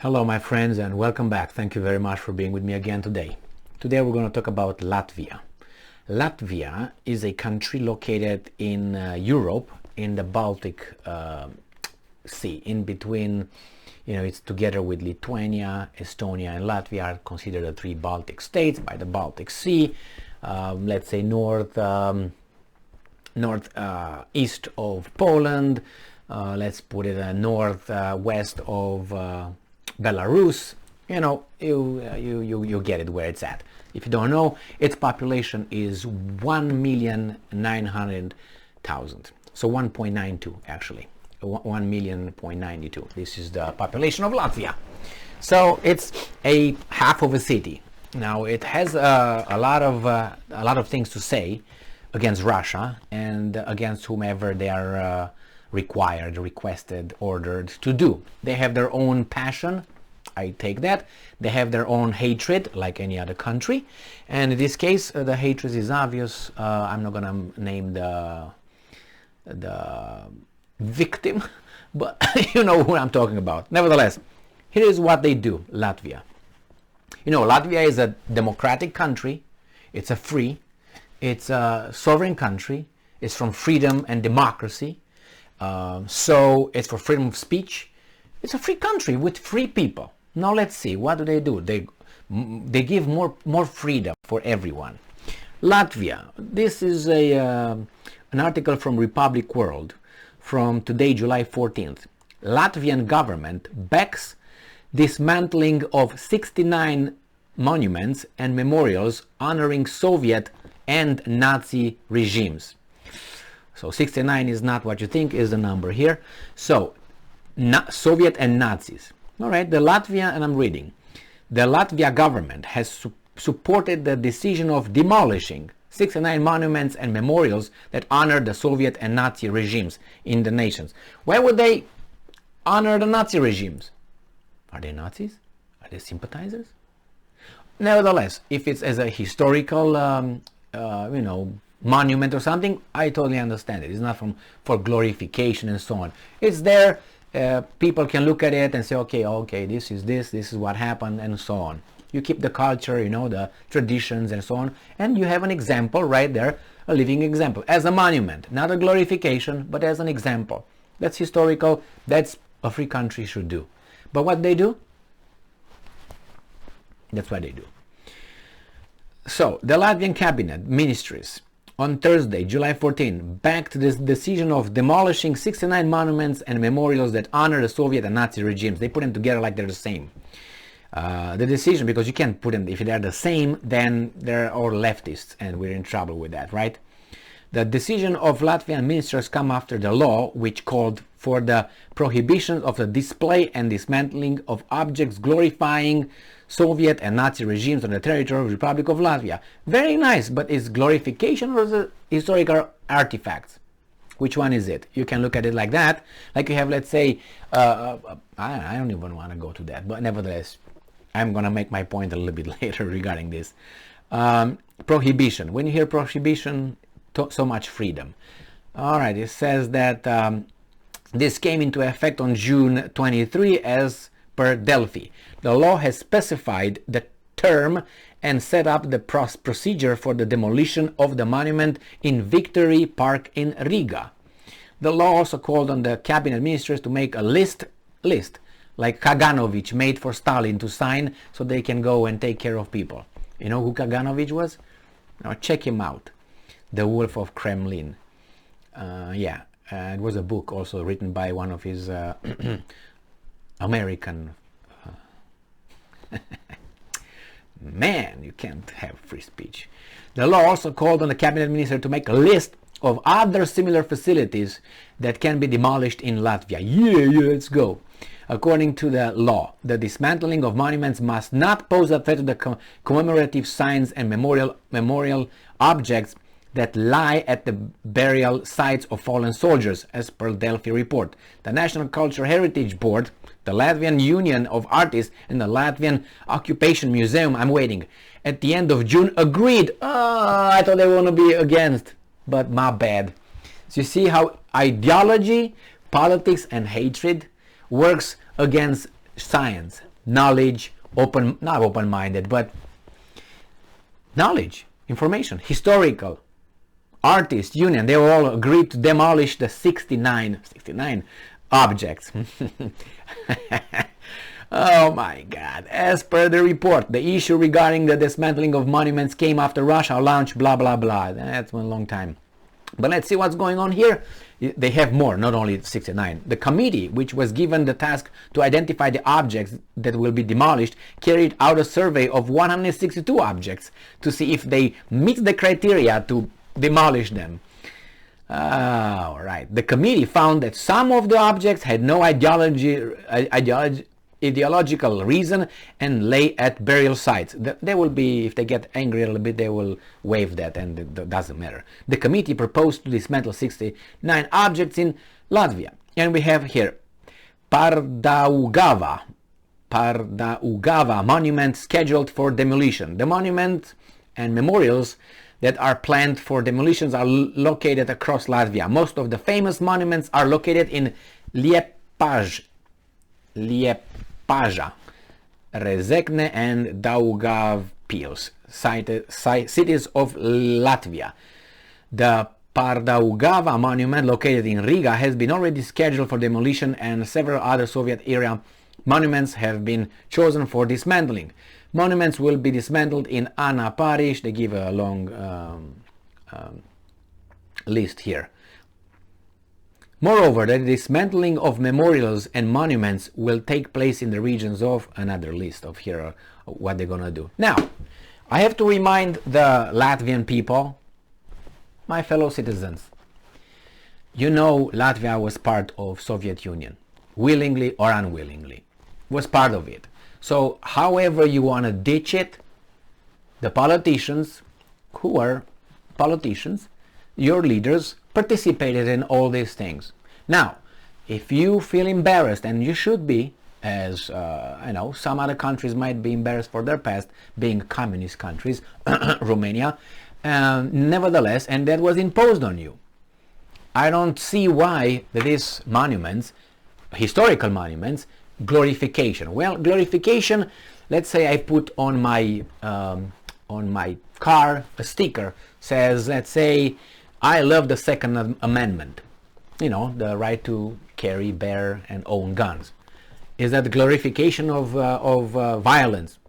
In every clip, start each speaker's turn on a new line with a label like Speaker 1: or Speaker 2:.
Speaker 1: Hello my friends and welcome back. Thank you very much for being with me again today. Today we're going to talk about Latvia. Latvia is a country located in Europe, in the Baltic Sea, in between, it's together with Lithuania, Estonia and Latvia are considered the three Baltic states by the Baltic Sea. Let's say northeast of Poland, let's put it northwest of Belarus. You get it where it's at. If you don't know, its population is 1,900,000. So 1.92 actually, 1,000,092. This is the population of Latvia. So it's a half of a city. Now it has a lot of things to say against Russia and against whomever they are requested, ordered to do. They have their own passion, I take that. They have their own hatred, like any other country. And in this case, the hatred is obvious. I'm not gonna name the victim, but you know who I'm talking about. Nevertheless, here is what they do, Latvia. Latvia is a democratic country. It's a sovereign country. It's from freedom and democracy. So it's for freedom of speech. It's a free country with free people. Now let's see, what do? They give more freedom for everyone. Latvia. This is an article from Republic World from today, July 14th. Latvian government backs dismantling of 69 monuments and memorials honoring Soviet and Nazi regimes. So 69 is not what you think is the number here. So Soviet and Nazis. All right, the Latvia, and I'm reading. The Latvia government has supported the decision of demolishing 69 monuments and memorials that honor the Soviet and Nazi regimes in the nations. Why would they honor the Nazi regimes? Are they Nazis? Are they sympathizers? Nevertheless, if it's as a historical, monument or something, I totally understand it. It's not for glorification and so on. It's there. People can look at it and say, okay, this is what happened and so on. You keep the culture, the traditions and so on, and you have an example right there, a living example, as a monument, not a glorification, but as an example. That's historical. That's a free country should do. But what they do? That's what they do. So the Latvian cabinet ministries on Thursday, July 14, backed this decision of demolishing 69 monuments and memorials that honor the Soviet and Nazi regimes. They put them together like they're the same. The decision, because you can't put them, if they're the same, then they're all leftists, and we're in trouble with that, right? The decision of Latvian ministers come after the law which called for the prohibition of the display and dismantling of objects glorifying Soviet and Nazi regimes on the territory of the Republic of Latvia. Very nice, but is glorification or is it historical artifacts? Which one is it? You can look at it like that. Like you have, let's say, I don't even want to go to that, but nevertheless, I'm going to make my point a little bit later regarding this. Prohibition. When you hear prohibition, so much freedom. All right, it says that this came into effect on June 23 as per Delphi. The law has specified the term and set up the procedure for the demolition of the monument in Victory Park in Riga. The law also called on the cabinet ministers to make a list like Kaganovich made for Stalin to sign so they can go and take care of people. You know who Kaganovich was? Now check him out. The Wolf of Kremlin. It was a book also written by one of his American man, you can't have free speech. The law also called on the cabinet minister to make a list of other similar facilities that can be demolished in Latvia. Yeah, let's go. According to the law, the dismantling of monuments must not pose a threat to the commemorative signs and memorial objects that lie at the burial sites of fallen soldiers, as per Delphi report. The National Cultural Heritage Board, the Latvian Union of Artists, and the Latvian Occupation Museum, I'm waiting, at the end of June agreed. I thought they were going to be against, but my bad. So you see how ideology, politics, and hatred works against science, knowledge, not open-minded, but knowledge, information, historical, artists, union, they all agreed to demolish the 69 objects. Oh my God. As per the report, the issue regarding the dismantling of monuments came after Russia launched blah blah blah. That's one long time. But let's see what's going on here. They have more, not only 69. The committee, which was given the task to identify the objects that will be demolished, carried out a survey of 162 objects to see if they meet the criteria to demolish them. All right. The committee found that some of the objects had no ideological reason and lay at burial sites. They will be, if they get angry a little bit, they will waive that, and it doesn't matter. The committee proposed to dismantle 69 objects in Latvia. And we have here Pardaugava monument scheduled for demolition. The monument and memorials that are planned for demolitions are located across Latvia. Most of the famous monuments are located in Liepaja, Rezekne and Daugavpils, cities of Latvia. The Pardaugava monument located in Riga has been already scheduled for demolition, and several other Soviet era monuments have been chosen for dismantling. Monuments will be dismantled in Anna Parish. They give a long list here. Moreover, the dismantling of memorials and monuments will take place in the regions of another list of here what they're gonna do. Now, I have to remind the Latvian people, my fellow citizens, you know Latvia was part of Soviet Union, willingly or unwillingly, was part of it. So however you want to ditch it, the politicians, who are politicians, your leaders, participated in all these things. Now, if you feel embarrassed, and you should be, as I know, some other countries might be embarrassed for their past, being communist countries, Romania, nevertheless, and that was imposed on you. I don't see why these monuments, historical monuments, glorification. Well, glorification, let's say I put on my car a sticker, says, let's say, I love the Second Amendment, you know, the right to carry, bear, and own guns. Is that the glorification of violence?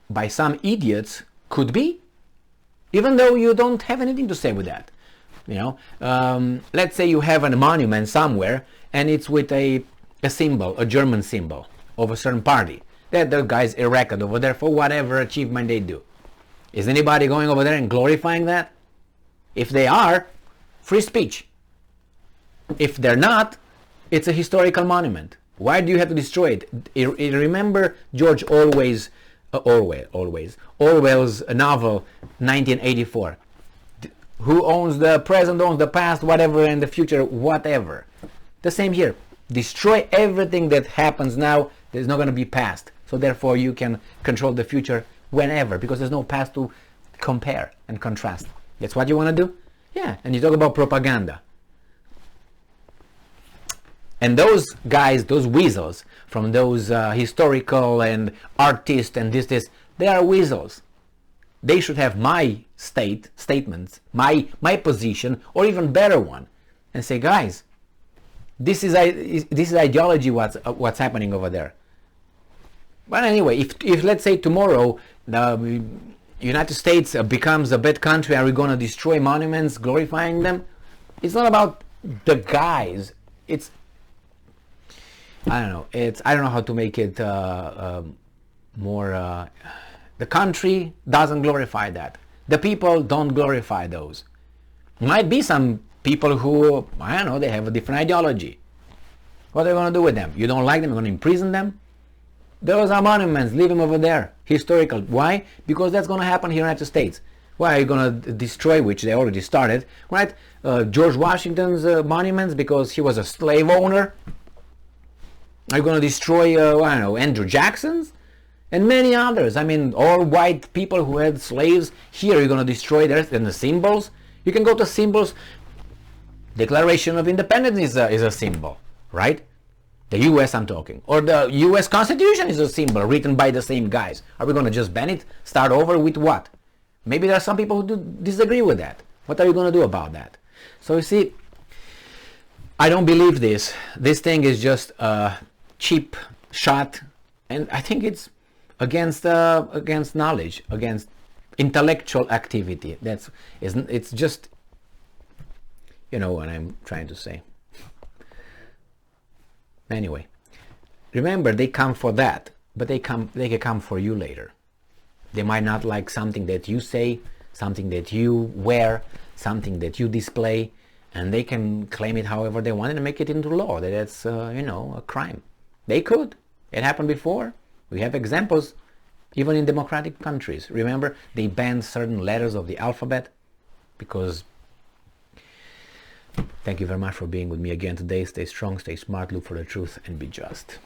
Speaker 1: By some idiots, could be, even though you don't have anything to say with that. You know, let's say you have a monument somewhere, and it's with a symbol, a German symbol of a certain party that the guys erected over there for whatever achievement they do. Is anybody going over there and glorifying that? If they are, free speech. If they're not, it's a historical monument. Why do you have to destroy it? Remember George Orwell's novel 1984. Who owns the present, owns the past, whatever, and the future, whatever. The same here. Destroy everything that happens now. There's not going to be past. So therefore you can control the future whenever, because there's no past to compare and contrast. That's what you want to do? Yeah, and you talk about propaganda. And those guys, those weasels from those historical and artists and this, they are weasels. They should have my statements, my position, or even better one, and say, guys, this is ideology. What's happening over there. But anyway, if let's say tomorrow the United States becomes a bad country, are we going to destroy monuments, glorifying them? It's not about the guys. It's, I don't know. I don't know how to make it more. The country doesn't glorify that. The people don't glorify those. Might be some people who, I don't know, they have a different ideology. What are they going to do with them? You don't like them? You're going to imprison them? Those are monuments. Leave them over there. Historical. Why? Because that's going to happen here in the United States. Why are you going to destroy, which they already started, right? George Washington's monuments because he was a slave owner. Are you going to destroy, I don't know, Andrew Jackson's? And many others. I mean, all white people who had slaves, here you're going to destroy theirs and the symbols. You can go to symbols. Declaration of Independence is a symbol, right? The US I'm talking. Or the US Constitution is a symbol written by the same guys. Are we going to just ban it? Start over with what? Maybe there are some people who disagree with that. What are you going to do about that? So you see, I don't believe this. This thing is just a cheap shot, and I think it's against knowledge, against intellectual activity. It's just, you know what I'm trying to say. Anyway, remember, they come for that, but they can come for you later. They might not like something that you say, something that you wear, something that you display, and they can claim it however they want and make it into law that it's a crime. They could. It happened before. We have examples even in democratic countries. Remember, they banned certain letters of the alphabet because... Thank you very much for being with me again today. Stay strong, stay smart, look for the truth, and be just.